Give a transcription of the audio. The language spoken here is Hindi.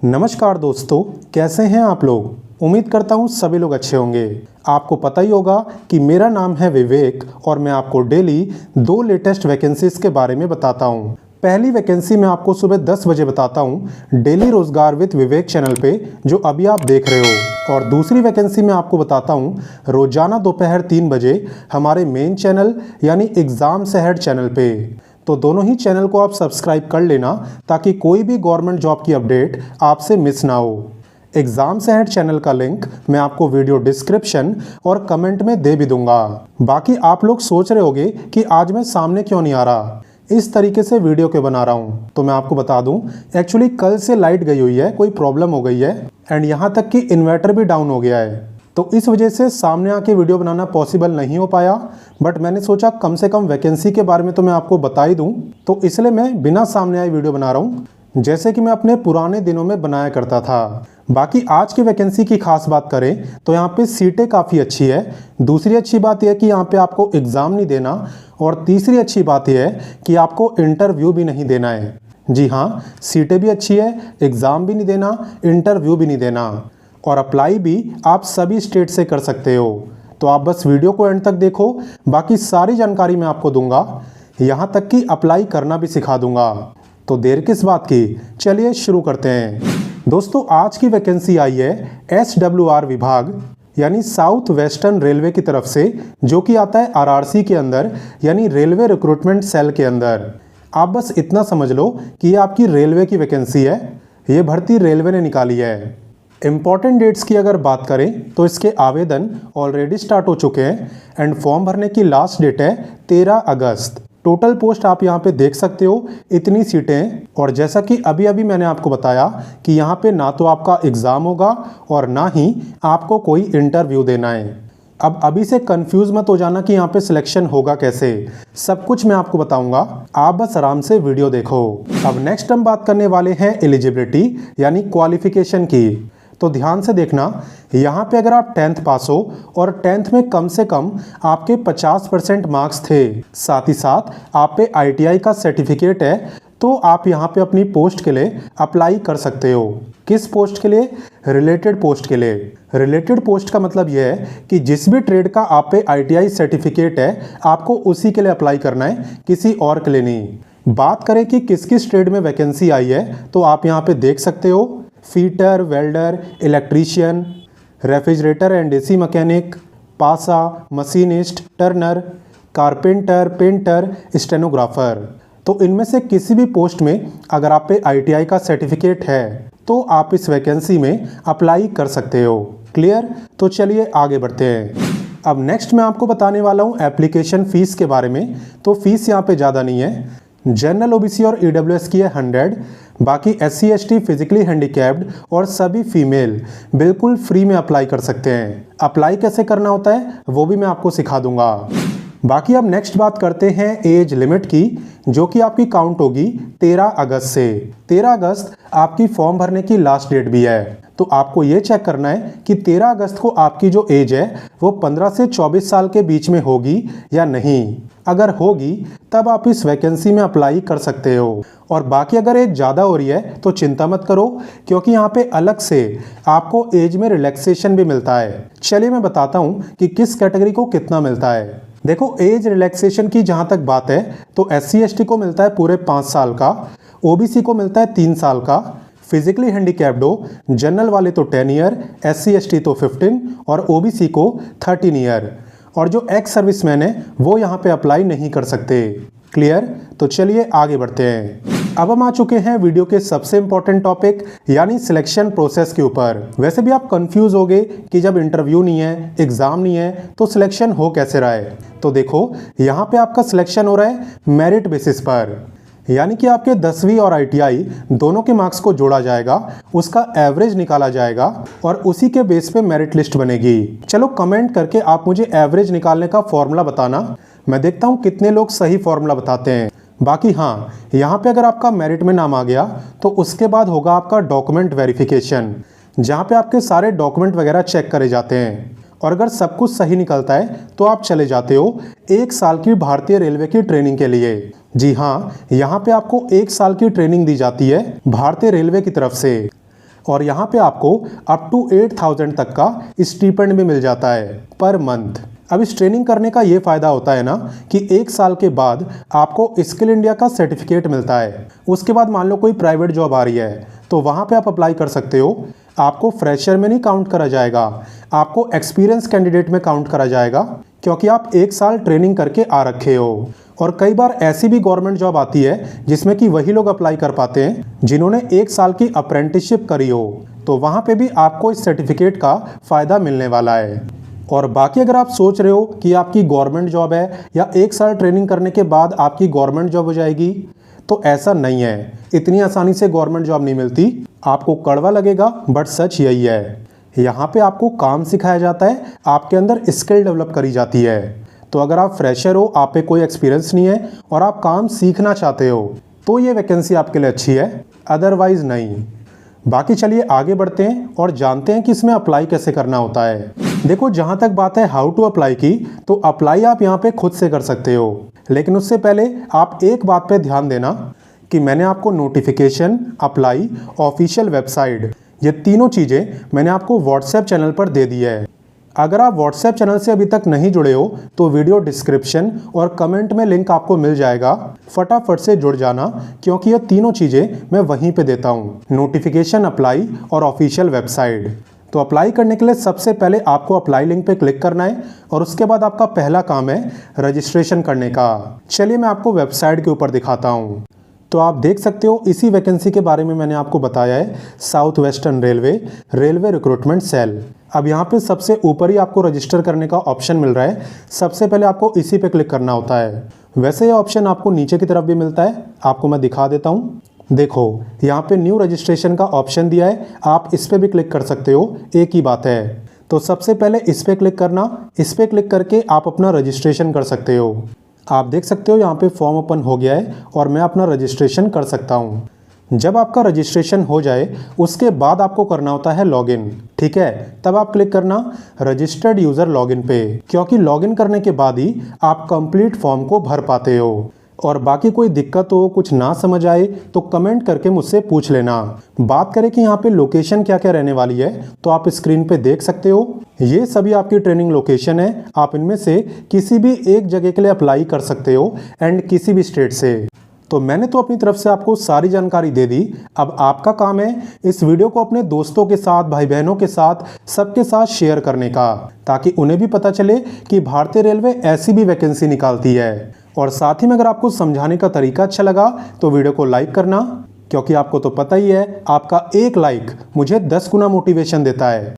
नमस्कार दोस्तों, कैसे हैं आप लोग। उम्मीद करता हूँ सभी लोग अच्छे होंगे। आपको पता ही होगा कि मेरा नाम है विवेक और मैं आपको डेली 2 लेटेस्ट वैकेंसीज के बारे में बताता हूँ। पहली वैकेंसी मैं आपको सुबह 10 बजे बताता हूँ डेली रोजगार विद विवेक चैनल पे, जो अभी आप देख रहे हो। और दूसरी वैकेंसी मैं आपको बताता हूँ रोजाना दोपहर 3 बजे हमारे मेन चैनल यानी एग्जाम्स अहेड चैनल पे। तो दोनों ही चैनल को आप सब्सक्राइब कर लेना ताकि कोई भी गवर्नमेंट जॉब की अपडेट आपसे मिस ना हो। एग्जाम्स अहेड चैनल का लिंक मैं आपको वीडियो डिस्क्रिप्शन और कमेंट में दे भी दूंगा। बाकी आप लोग सोच रहे होंगे कि आज मैं सामने क्यों नहीं आ रहा, इस तरीके से वीडियो क्यों बना रहा हूँ। तो मैं आपको बता दूं, एक्चुअली कल से लाइट गई हुई है, कोई प्रॉब्लम हो गई है एंड यहाँ तक कि इन्वर्टर भी डाउन हो गया है। तो इस वजह से सामने आके वीडियो बनाना पॉसिबल नहीं हो पाया। बट मैंने सोचा कम से कम वैकेंसी के बारे में तो मैं आपको बता ही दूं, तो इसलिए मैं बिना सामने आए वीडियो बना रहा हूं, जैसे कि मैं अपने पुराने दिनों में बनाया करता था। बाकी आज की वैकेंसी की खास बात करें तो यहाँ पे सीटें काफ़ी अच्छी है। दूसरी अच्छी बात यह है कि यहाँ पे आपको एग्ज़ाम नहीं देना, और तीसरी अच्छी बात यह है कि आपको इंटरव्यू भी नहीं देना है। जी हाँ, सीटें भी अच्छी है, एग्ज़ाम भी नहीं देना, इंटरव्यू भी नहीं देना, और अप्लाई भी आप सभी स्टेट से कर सकते हो। तो आप बस वीडियो को एंड तक देखो, बाकी सारी जानकारी मैं आपको दूंगा, यहाँ तक कि अप्लाई करना भी सिखा दूंगा। तो देर किस बात की, चलिए शुरू करते हैं। दोस्तों, आज की वैकेंसी आई है SWR विभाग यानी साउथ वेस्टर्न रेलवे की तरफ से, जो कि आता है RRC के अंदर यानी रेलवे रिक्रूटमेंट सेल के अंदर। आप बस इतना समझ लो कि ये आपकी रेलवे की वैकेंसी है, ये भर्ती रेलवे ने निकाली है। इम्पॉर्टेंट डेट्स की अगर बात करें तो इसके आवेदन ऑलरेडी स्टार्ट हो चुके हैं एंड फॉर्म भरने की लास्ट डेट है 13 अगस्त। टोटल पोस्ट आप यहाँ पे देख सकते हो, इतनी सीटें। और जैसा कि अभी अभी मैंने आपको बताया कि यहाँ पे ना तो आपका एग्ज़ाम होगा और ना ही आपको कोई इंटरव्यू देना है। अब अभी से कंफ्यूज मत हो जाना कि यहाँ पे सिलेक्शन होगा कैसे, सब कुछ मैं आपको बताऊंगा, आप बस आराम से वीडियो देखो। अब नेक्स्ट हम बात करने वाले हैं एलिजिबिलिटी यानी क्वालिफिकेशन की। तो ध्यान से देखना, यहाँ पे अगर आप 10th पास हो और 10th में कम से कम आपके 50% मार्क्स थे, साथ ही साथ आप पे ITI का सर्टिफिकेट है, तो आप यहाँ पे अपनी पोस्ट के लिए अप्लाई कर सकते हो। किस पोस्ट के लिए? रिलेटेड पोस्ट के लिए। रिलेटेड पोस्ट का मतलब यह है कि जिस भी ट्रेड का आप पे ITI सर्टिफिकेट है, आपको उसी के लिए अप्लाई करना है, किसी और के लिए नहीं। बात करें कि किस किस ट्रेड में वैकेंसी आई है, तो आप यहाँ पे देख सकते हो fitter, welder, electrician, refrigerator and AC mechanic, पासा, machinist, turner, carpenter, painter, stenographer. तो इनमें से किसी भी पोस्ट में अगर आप पे ITI का सर्टिफिकेट है तो आप इस वैकेंसी में अप्लाई कर सकते हो। क्लियर? तो चलिए आगे बढ़ते हैं। अब नेक्स्ट मैं आपको बताने वाला हूँ एप्लीकेशन फ़ीस के बारे में। तो फीस यहाँ पे ज़्यादा नहीं है। जनरल OBC और EWS की है 100, बाकी SC ST, फिजिकली हैंडीकैप्ड और सभी फीमेल बिल्कुल फ्री में अप्लाई कर सकते हैं। अप्लाई कैसे करना होता है वो भी मैं आपको सिखा दूंगा। बाकी अब नेक्स्ट बात करते हैं एज लिमिट की, जो कि आपकी काउंट होगी 13 अगस्त से। 13 अगस्त आपकी फॉर्म भरने की लास्ट डेट भी है। तो आपको ये चेक करना है कि 13 अगस्त को आपकी जो एज है वो 15 से 24 साल के बीच में होगी या नहीं। अगर होगी तब आप इस वैकेंसी में अप्लाई कर सकते हो। और बाकी अगर एज ज़्यादा हो रही है तो चिंता मत करो, क्योंकि यहाँ पे अलग से आपको एज में रिलैक्सेशन भी मिलता है। चलिए मैं बताता हूँ कि किस कैटेगरी को कितना मिलता है। देखो, एज रिलैक्सेशन की जहाँ तक बात है तो SC ST को मिलता है पूरे 5 साल का, OBC को मिलता है 3 साल का, फिजिकली हैंडीकैप्ड हो, जनरल वाले तो 10 ईयर, SC ST तो 15 और OBC को 13 ईयर। और जो एक्स सर्विसमैन है वो यहाँ पे अप्लाई नहीं कर सकते। क्लियर? तो चलिए आगे बढ़ते हैं। अब हम आ चुके हैं वीडियो के सबसे इंपॉर्टेंट टॉपिक यानी सिलेक्शन प्रोसेस के ऊपर। वैसे भी आप कंफ्यूज होगे कि जब इंटरव्यू नहीं है, एग्जाम नहीं है, तो सिलेक्शन हो कैसे रहा है। तो देखो, यहाँ पे आपका सिलेक्शन हो रहा है मेरिट बेसिस पर, यानी कि आपके 10वीं और ITI दोनों के मार्क्स को जोड़ा जाएगा, उसका एवरेज निकाला जाएगा और उसी के बेस पे मेरिट लिस्ट बनेगी। चलो कमेंट करके आप मुझे एवरेज निकालने का फॉर्मूला बताना, मैं देखता हूँ कितने लोग सही फॉर्मूला बताते हैं। बाकी हाँ, यहाँ पे अगर आपका मेरिट में नाम आ गया तो उसके बाद होगा आपका डॉक्यूमेंट वेरिफिकेशन, जहाँ पे आपके सारे डॉक्यूमेंट वगैरह चेक करे जाते हैं। और अगर सब कुछ सही निकलता है तो आप चले जाते हो 1 साल की भारतीय रेलवे की ट्रेनिंग के लिए। जी हाँ, यहाँ पे आपको 1 साल की ट्रेनिंग दी जाती है भारतीय रेलवे की तरफ से। और यहाँ पे आपको अप टू 8,000 तक का स्टीपेंड भी मिल जाता है पर मंथ। अब इस ट्रेनिंग करने का ये फ़ायदा होता है ना कि 1 साल के बाद आपको स्किल इंडिया का सर्टिफिकेट मिलता है। उसके बाद मान लो कोई प्राइवेट जॉब आ रही है तो वहाँ पे आप अप्लाई कर सकते हो। आपको फ्रेशर में नहीं काउंट करा जाएगा, आपको एक्सपीरियंस कैंडिडेट में काउंट करा जाएगा, क्योंकि आप 1 साल ट्रेनिंग करके आ रखे हो। और कई बार ऐसी भी गवर्नमेंट जॉब आती है जिसमें कि वही लोग अप्लाई कर पाते हैं जिन्होंने 1 साल की अप्रेंटिसशिप करी हो, तो वहाँ पे भी आपको इस सर्टिफिकेट का फ़ायदा मिलने वाला है। और बाकी अगर आप सोच रहे हो कि आपकी गवर्नमेंट जॉब है या 1 साल ट्रेनिंग करने के बाद आपकी गवर्नमेंट जॉब हो जाएगी, तो ऐसा नहीं है। इतनी आसानी से गवर्नमेंट जॉब नहीं मिलती। आपको कड़वा लगेगा बट सच यही है। यहाँ पे आपको काम सिखाया जाता है, आपके अंदर स्किल डेवलप करी जाती है। तो अगर आप फ्रेशर हो, आप पे कोई एक्सपीरियंस नहीं है और आप काम सीखना चाहते हो तो ये वैकेंसी आपके लिए अच्छी है, अदरवाइज नहीं। बाकी चलिए आगे बढ़ते हैं और जानते हैं कि इसमें अप्लाई कैसे करना होता है। देखो, जहाँ तक बात है हाउ टू अप्लाई की, तो अप्लाई आप यहाँ पे खुद से कर सकते हो, लेकिन उससे पहले आप एक बात पे ध्यान देना कि मैंने आपको नोटिफिकेशन, अप्लाई, ऑफिशियल वेबसाइट, ये तीनों चीज़ें मैंने आपको व्हाट्सएप चैनल पर दे दी है। अगर आप व्हाट्सएप चैनल से अभी तक नहीं जुड़े हो तो वीडियो डिस्क्रिप्शन और कमेंट में लिंक आपको मिल जाएगा, फटाफट से जुड़ जाना, क्योंकि ये तीनों चीज़ें मैं वहीं पे देता हूँ, नोटिफिकेशन, अप्लाई और ऑफिशियल वेबसाइट। तो अप्लाई करने के लिए सबसे पहले आपको अप्लाई लिंक पे क्लिक करना है और उसके बाद आपका पहला काम है रजिस्ट्रेशन करने का। चलिए मैं आपको वेबसाइट के ऊपर दिखाता हूँ। तो आप देख सकते हो इसी वैकेंसी के बारे में मैंने आपको बताया है, South Western Railway recruitment cell. अब यहाँ पे सबसे ऊपर ही आपको रजिस्टर करने का ऑप्शन मिल रहा है। सबसे पहले आपको इसी पे क्लिक करना होता है। वैसे ये ऑप्शन आपको नीचे की तरफ भी मिलता है, आपको मैं दिखा देता हूँ। देखो, यहाँ पे न्यू रजिस्ट्रेशन का ऑप्शन दिया है, आप इस पे भी क्लिक कर सकते हो, एक ही बात है। तो सबसे पहले इस पे क्लिक करना, इस पे क्लिक करके आप अपना रजिस्ट्रेशन कर सकते हो। आप देख सकते हो यहाँ पे फॉर्म ओपन हो गया है और मैं अपना रजिस्ट्रेशन कर सकता हूँ। जब आपका रजिस्ट्रेशन हो जाए उसके बाद आपको करना होता है लॉगिन, ठीक है। तब आप क्लिक करना रजिस्टर्ड यूज़र लॉगिन पे, क्योंकि लॉगिन करने के बाद ही आप कंप्लीट फॉर्म को भर पाते हो। और बाकी कोई दिक्कत हो, कुछ ना समझ आए तो कमेंट करके मुझसे पूछ लेना। बात करें कि यहाँ पे लोकेशन क्या क्या रहने वाली है, तो आप स्क्रीन पे देख सकते हो, ये सभी आपकी ट्रेनिंग लोकेशन है। आप इनमें से किसी भी एक जगह के लिए अप्लाई कर सकते हो एंड किसी भी स्टेट से। तो मैंने तो अपनी तरफ से आपको सारी जानकारी दे दी। अब आपका काम है इस वीडियो को अपने दोस्तों के साथ, भाई बहनों के साथ, सबके साथ शेयर करने का, ताकि उन्हें भी पता चले कि भारतीय रेलवे ऐसी भी वैकेंसी निकालती है। और साथ ही में अगर आपको समझाने का तरीका अच्छा लगा तो वीडियो को लाइक करना, क्योंकि आपको तो पता ही है आपका एक लाइक मुझे 10 गुना मोटिवेशन देता है।